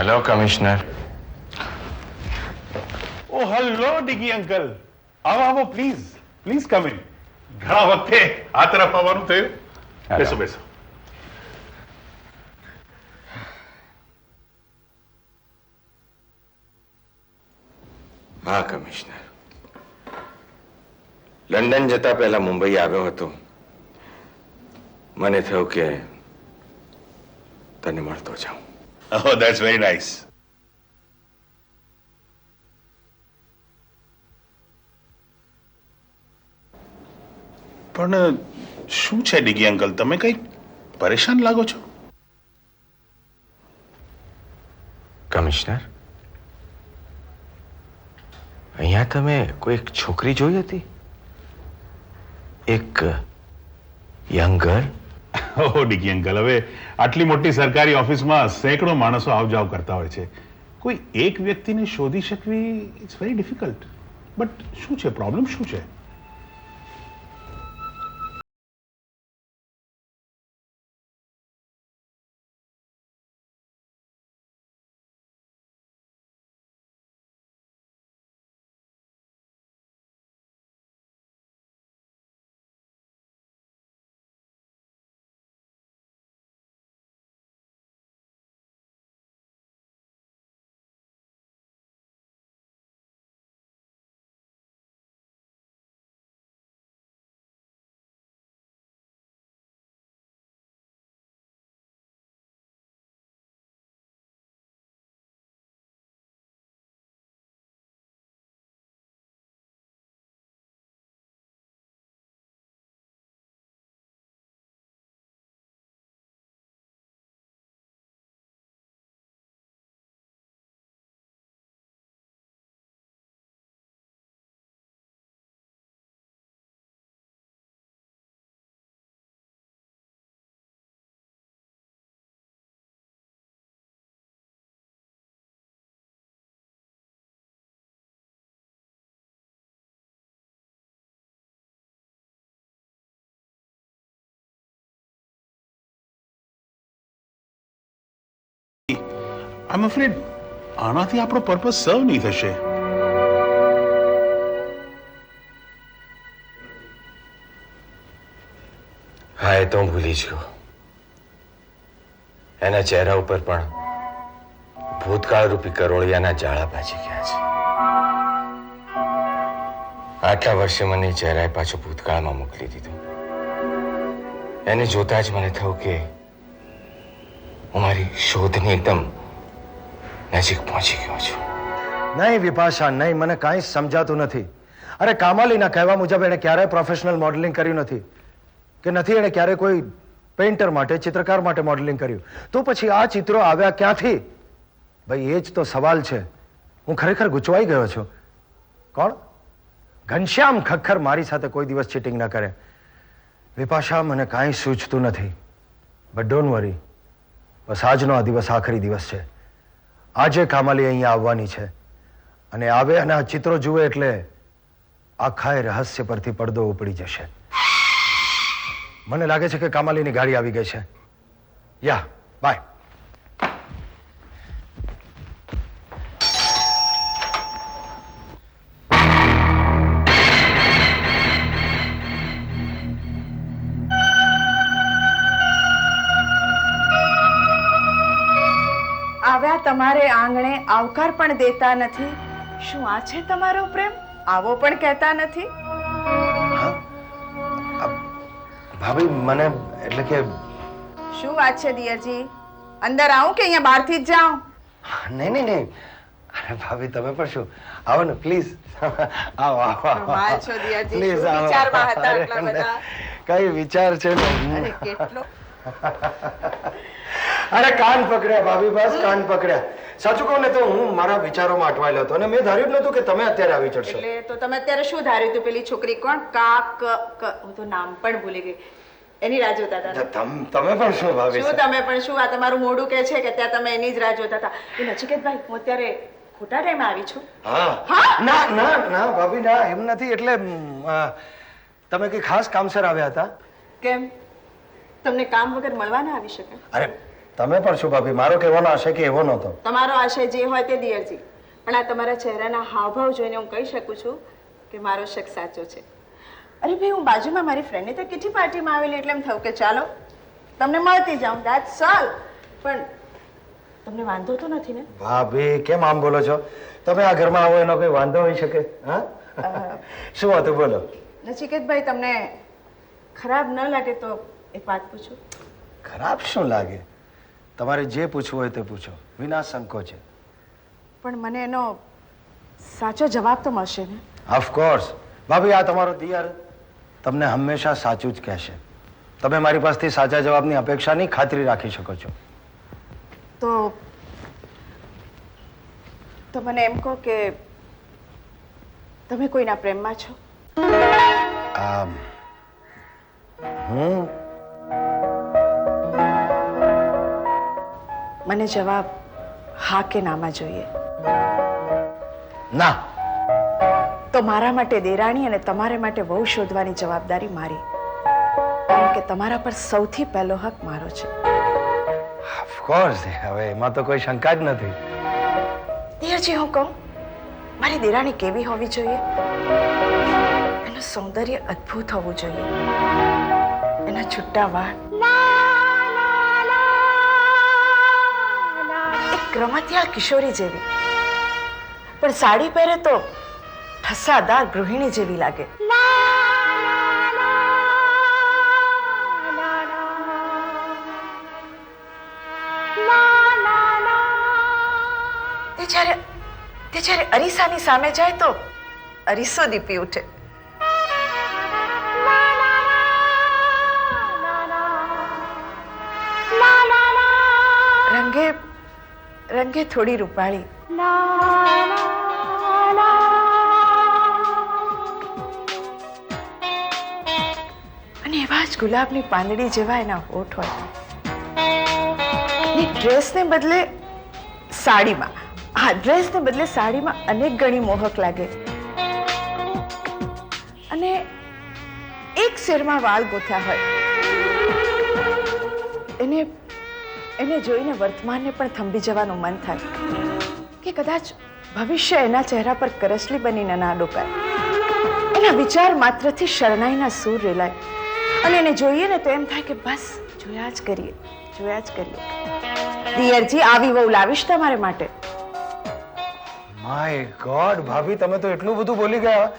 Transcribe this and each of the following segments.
Hello commissioner. ઓ hello Diggy uncle, આવો આવો, પ્લીઝ પ્લીઝ કમ ઇન. ઘણા વખતે આ તરફ આવવાનું થયું. બેસો બેસો. હા કમિશનર, લંડન જતા પહેલા મુંબઈ આવ્યો હતો. મને થયું કે તને મળતો જાઉં. ઓહ, ધેટ્સ વેરી નાઇસ. પણ શું છે ડિગી અંકલ, તમે કઈ પરેશાન લાગો છો? કમિશનર, અહીંયા તમે કોઈ એક છોકરી જોઈ હતી? એક યંગ ગર્લ? ઓહ ડિગી અંકલ, હવે આટલી મોટી સરકારી ઓફિસમાં સેંકડો માણસો આવ જાવ કરતા હોય છે. કોઈ એક વ્યક્તિને શોધી શકવી ઇટ્સ વેરી ડિફિકલ્ટ. બટ શું છે પ્રોબ્લેમ, શું છે? આઈ એમ અફ્રેડ આનાથી આપણો પર્પઝ સર્વ નહીં થશે. હા, એ તો હું ભૂલી જ ગયો. એના ચહેરા ઉપર પણ ભૂતકાળ રૂપી કરોળિયાના જાળા ભાજી ગયા છે. આટલા વર્ષે મને એ ચહેરાએ પાછો ભૂતકાળમાં મોકલી દીધો. એને જોતા જ મને થયું કે હું મારી શોધની એકદમ નજીક પહોંચી ગયો છું. નહીં વિપાશા, નહીં, મને કાંઈ સમજાતું નથી. અરે કામાલીના કહેવા મુજબ એણે ક્યારેય પ્રોફેશનલ મોડેલિંગ કર્યું નથી, કે નથી એણે ક્યારે કોઈ પેઇન્ટર માટે, ચિત્રકાર માટે મોડેલિંગ કર્યું. તો પછી આ ચિત્રો આવ્યા ક્યાંથી? ભાઈ એ જ તો સવાલ છે. હું ખરેખર ગૂંચવાઈ ગયો છું. કોણ? ઘનશ્યામ ખખ્ખર મારી સાથે કોઈ દિવસ ચીટિંગ ન કરે. વિપાશા, મને કાંઈ સૂચતું નથી. બટ ડોન્ટ વરી, બસ આજનો આ દિવસ આખરી દિવસ છે. આજે કામાલી અહીંયા આવવાની છે, અને આવે અને આ ચિત્રો જુએ એટલે આખા રહસ્ય પરથી પડદો ઉપડી જશે. મને લાગે છે કે કામાલીની ગાડી આવી ગઈ છે. યા બાય. આવ્યા તમારે આંગણે, આવકાર પણ દેતા નથી. શું આ છે તમારો પ્રેમ? આવો પણ કહેતા નથી. ભાભી, મને એટલે કે શું વાત છે દિયરજી? અંદર આવું કે અહીંયા બહારથી જ જાઉં? નહીં નહીં નહીં, અરે ભાભી તમે પણ શું, આવો ને પ્લીઝ. આવો આવો કમાલ છો દિયરજી, પ્લીઝ શું આવો. વિચારમાં હતા આટલા અરે, બધા? કઈ વિચાર છે ને? અરે કેટલો અરે કાન પકડ્યા ભાભી, બસ કાન પકડ્યા. સાચું કહું ને તો હું મારા વિચારોમાં અટવાયેલો હતો, અને મેં ધાર્યું જ નતું કે તમે અત્યારે આવી ચડશો. એટલે તો તમે અત્યારે શું ધાર્યું હતું? પેલી છોકરી કોણ? હું તો નામ પણ ભૂલી ગઈ. એની રાહ જોતા હતા? તમે પણ શું ભાભી? શું તમે પણ શું? આ તમારું મોઢું કહે છે કે ત્યાં તમે એની જ રાહ જોતા હતા. એ નચિકેતભાઈ, હું અત્યારે ખોટા ટાઈમે આવી છું? હા. ના ના ના ભાભી, ના, એમ નથી. એટલે તમે કઈ ખાસ કામસર આવ્યા હતા? કેમ? તમને કામ વગર મળવા ના આવી શકે? અરે તમે પણ શું ભાભી, મારો કહેવાનો આશય કે એવો નહોતો. તમારો આશય જે હોય તે દિયરજી, પણ આ તમારા ચહેરાના હાવભાવ જોઈને હું કહી શકું છું કે મારો શક સાચો છે. અરે ભાઈ, હું બાજુમાં મારી ફ્રેન્ડની તો કિટી પાર્ટીમાં આવેલી એટલે એમ થયું કે ચાલો તમને મળતી જાઉં, દેટ્સ ઓલ. પણ તમને વાંધો તો નથી ને? ભાભી કેમ આમ બોલો છો? તમે આ ઘરમાં આવો એનો કોઈ વાંધો હોઈ શકે? હા શું હતું બોલો. નચિકેતભાઈ, તમને ખરાબ ન લાગે તો એક વાત પૂછું? ખરાબ શું લાગે? તમારે જે પૂછવું હોય તે પૂછો, વિના સંકોચે. પણ મને એનો સાચો જવાબ તો મળશે ને? ઓફકોર્સ ભાભી, આ તમારો દિયર તમને હંમેશા સાચું જ કહેશે. તમે મારી પાસેથી સાચા જવાબની અપેક્ષાની ખાતરી રાખી શકો છો. તો મને એમ કહો કે તમે કોઈના પ્રેમમાં છો? હું મને જવાબ હા કે નામાં જોઈએ. ના. તો મારા માટે દેરાણી અને તમારે માટે વહુ શોધવાની જવાબદારી મારી, કારણ કે તમારા પર સૌથી પહેલો હક મારો છે. ઓફકોર્સ, હવે એમાં તો કોઈ શંકા જ નથી. દિયરજી, હું કહું, મારી દેરાણી કેવી હોવી જોઈએ? એનું સૌંદર્ય અદ્ભુત હોવું જોઈએ. એના છૂટા વાળ, એક રમતિયાળ કિશોરી જેવી, પણ સાડી પહેરે તો ઠસાદાર ગૃહિણી જેવી લાગે. તે જ્યારે અરીસાની સામે જાય તો અરીસો દીપી ઉઠે. રંગે રંગે થોડી રૂપાળી, અને એવા જ ગુલાબની પાંદડી જેવા એના હોઠ હોય. ડ્રેસને બદલે સાડીમાં, હા, ડ્રેસને બદલે સાડીમાં અનેક ગણી મોહક લાગે. અને એક શેરમાં વાળ ગોથ્યા હોય. એને જોઈને વર્તમાનને પણ થંભી જવાનું મન થાય કે કદાચ ભવિષ્ય એના ચહેરા પર કરસલી બનીને ના ડોકાય. એના વિચાર માત્રથી શરણાઈના સૂર રેલાય, અને એને જોઈએ ને તો એમ થાય કે બસ જોયા જ કરીએ, જોયા જ કરીએ. દિયરજી, આવી વહુ લાવીશ તમારે માટે. માય ગોડ ભાભી, તમે તો એટલું બધું બોલી ગયા.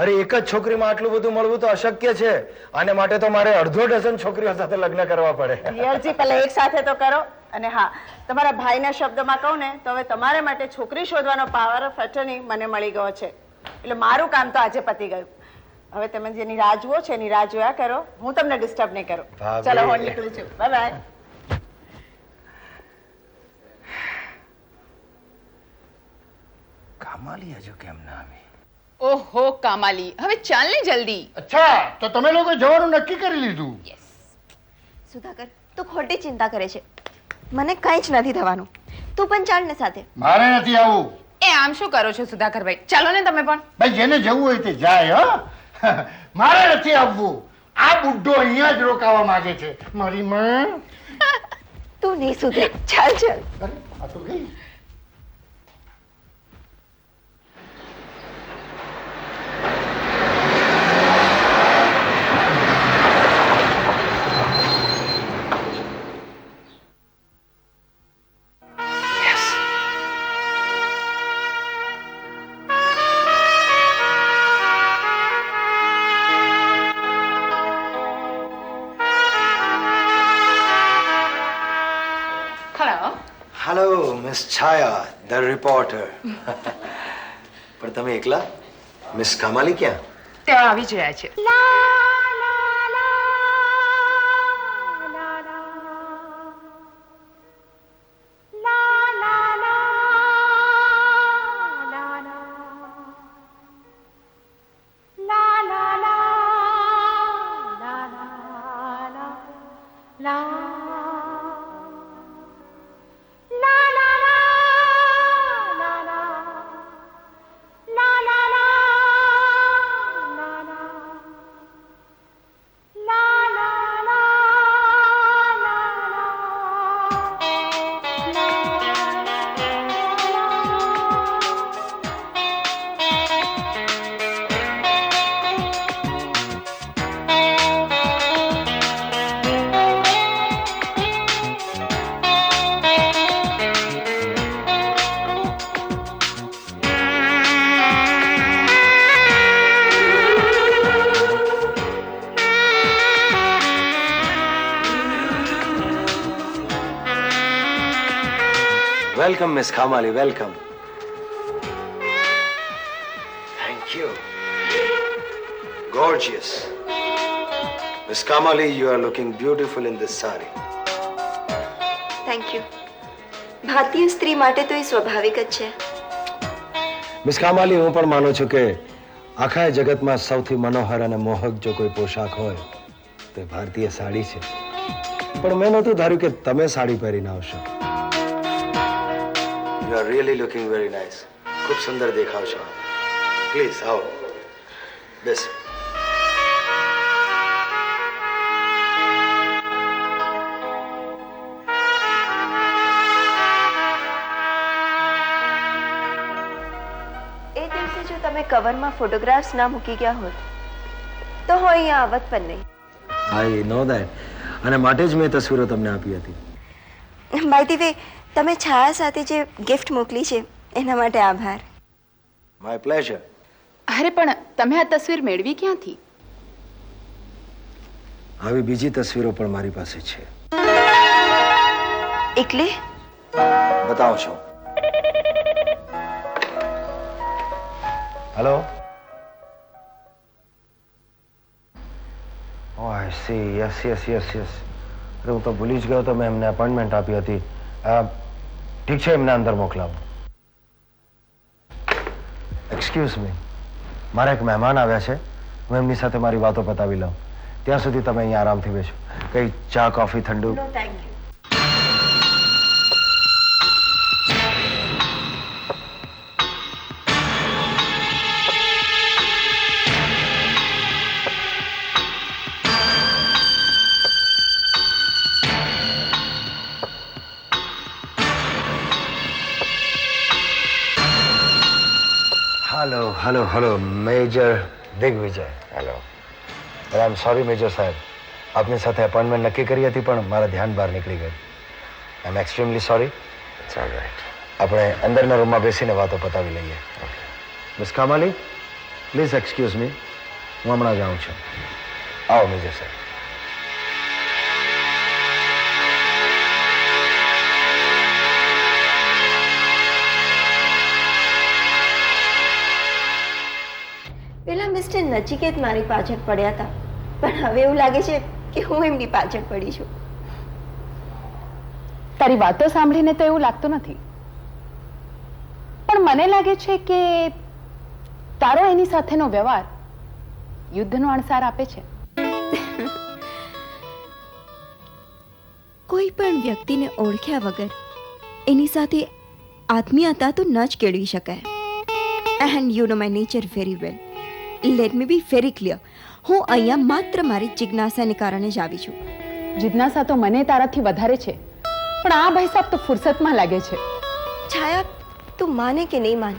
અરે, એક જ છોકરીમાં આટલું બધું મળવું તો અશક્ય છે. આને માટે તો મારે અડધો ડઝન છોકરીઓ સાથે લગ્ન કરવા પડે. દિયરજી, પહેલા એક સાથે તો કરો. અને હા, તમારા ભાઈના શબ્દમાં કહું ને તો હવે તમારે માટે છોકરી શોધવાનો પાવર ઓફ એટર્ની મને મળી ગયો છે. એટલે મારું કામ તો આજે પતી ગયું. હવે તમે જેની રાહ જુઓ છો એની રાહ જોયા કરો. હું તમને ડિસ્ટર્બ નહીં કરું. ચલો, હું નીકળું છું. Bye bye. કામાલી હજુ કેમ ના આવી? ઓહો કામાલી, હવે ચાલ ને જલ્દી. અચ્છા, તો તમે લોકો જવાનું નક્કી કરી લીધું? સુધાકર, તું ખોટી ચિંતા કરે છે. મને કંઈ જ નથી થવાનું. તું પણ ચાલ ને સાથે. મારે નથી આવવું. એ આમ શું કરો છો સુધાકરભાઈ? ચાલો ને તમે પણ. ભાઈ, જેને જવું હોય તે જાય. હા, મારે નથી આવવું. આ બુઢ્ઢો અહીંયા જ રોકાવા માંગે છે. મારી માં. તું નહીં સુધરે. ચાલ ચાલ. અરે, આ તો ગઈ. Hello miss Chhaya, the reporter. પણ તમે એકલા? મિસ કામાલી ક્યાં? તેઓ આવી જ રહ્યા છે. Welcome miss Kamali, welcome. Thank you. Gorgeous. Miss Kamali, you are looking beautiful in this sari. Thank you. ભારતીય સ્ત્રી માટે તો એ સ્વાભાવિક જ છે. મિસ કામાલી, હું પણ માનું છું કે આખા જગતમાં સૌથી મનોહર અને મોહક જો કોઈ પોશાક હોય તો એ ભારતીય સાડી છે. પણ મેં નહોતું ધાર્યું કે તમે સાડી પહેરીને આવશો. You are really looking very nice. ખૂબ સુંદર દેખાવ છો. પ્લીઝ આવો, બેસો. એ દિવસે જો તમે કવરમાં ફોટોગ્રાફ્સ ના મૂકી ગયા હોત તો હું અહીંયા આવત પણ નહીં. આઈ નો દેટ. અને માટે જ મેં તસવીરો તમને આપી હતી. બાય ધી વે, તમે છાયા સાથે જે ગિફ્ટ મોકલી છે એના માટે આભાર. My pleasure. અરે પણ તમે આ તસવીર મેળવી ક્યાંથી? આવી બીજી તસવીરો પણ મારી પાસે છે. એટલે બતાવો છો. Hello. Oh I see. Yes yes yes yes. અરે હું તો ભૂલી જ ગયો તો મેં એમને અપોઇન્ટમેન્ટ આપી હતી. ઠીક છે, એમને અંદર મોકલાવો. એક્સક્યુઝ મી, મારા એક મહેમાન આવ્યા છે. હું એમની સાથે મારી વાતો પતાવી લઉં. ત્યાં સુધી તમે અહીંયા આરામથી બેસો. કંઈ ચા કોફી ઠંડુ? No thank you. Hello hello hello, major Digvijay. Hello. I am sorry major સાહેબ, આપની સાથે અપોઇન્ટમેન્ટ નક્કી કરી હતી પણ મારા ધ્યાન બહાર નીકળી ગયું. I am extremely sorry. It's all right. આપણે અંદરના રૂમમાં બેસીને વાતો પતાવી લઈએ. Okay. Miss Kamali, please excuse me, હું હમણાં જાઉં છું. આવો મેજર સાહેબ. પેલા મિસ્ટર નચિકેત મારી પાછળ પડ્યા હતા, પણ હવે એવું લાગે છે કે હું એમની પાછળ પડી છું. તારી વાતો સાંભળીને તો એવું લાગતું નથી, પણ મને લાગે છે કે તારો એની સાથેનો વ્યવહાર યુદ્ધનો અણસાર આપે છે. કોઈ પણ વ્યક્તિને ઓળખ્યા વગર એની સાથે આત્મીયતા તો ન જ કેળવી શકાય. And you know my nature very well. Let me be very clear, હું અહીંયા માત્ર મારી જિજ્ઞાસાને કારણે જ આવી છું. જિજ્ઞાસા તો મને તારાથી વધારે છે, પણ આ ભાઈ સાહેબ તો ફુરસતમાં લાગે છે. છાયા, તું માને કે નહીં માન,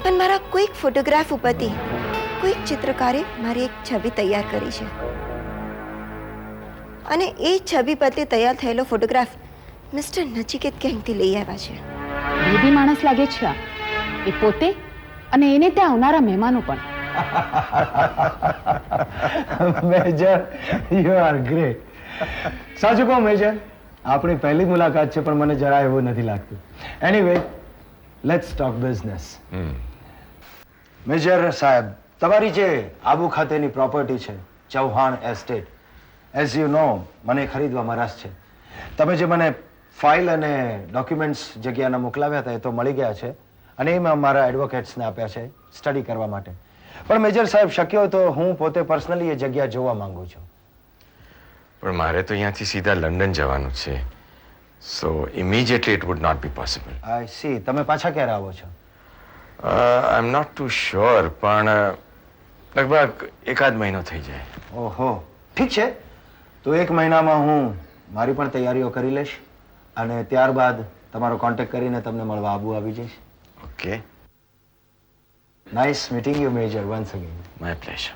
પણ મારા કોઈક ફોટોગ્રાફ ઉપરથી કોઈક ચિત્રકારે મારી એક છબી તૈયાર કરી છે, અને એ છબી પરથી તૈયાર થયેલો ફોટોગ્રાફ મિસ્ટર નચિકેત ક્યાંકથી લઈ આવ્યા છે. ભેદી માણસ લાગે છે આ. એ પોતે અને એને ત્યાં આવનારા મહેમાનો પણ. Major, you are great. સાચું કહો મેજર, આપણી પહેલી મુલાકાત છે પણ મને જરા એવું નથી લાગતું. Anyway, let's talk business. Major સાહેબ, તમારી જે આબુ ખાતેની પ્રોપર્ટી છે Chauhan estate, as you know, મને ખરીદવામાં રસ છે. તમે જે મને ફાઇલ અને ડોક્યુમેન્ટ્સ જગ્યાના મોકલાવ્યા હતા એ તો મળી ગયા છે, અને એ મેં મારા એડવોકેટ્સને આપ્યા છે સ્ટડી કરવા માટે. પણ મેજર સાહેબ, શક્ય હોય તો હું પોતે પર્સનલી એ જગ્યા જોવા માંગુ છું. પણ મારે તો અહીંયાથી સીધા લંડન જવાનું છે, so immediately it would not be possible. I see. તમે પાછા ક્યારે આવો છો? I am not too sure, પણ લગભગ એકાદ મહિનો થઈ જાય. ઓહો, ઠીક છે. તો એક મહિનામાં હું મારી પણ તૈયારીઓ કરી લઈશ અને ત્યારબાદ તમારો કોન્ટેક્ટ કરીને તમને મળવા આબુ આવી જઈશ. Okay. Nice meeting you major once again. My pleasure.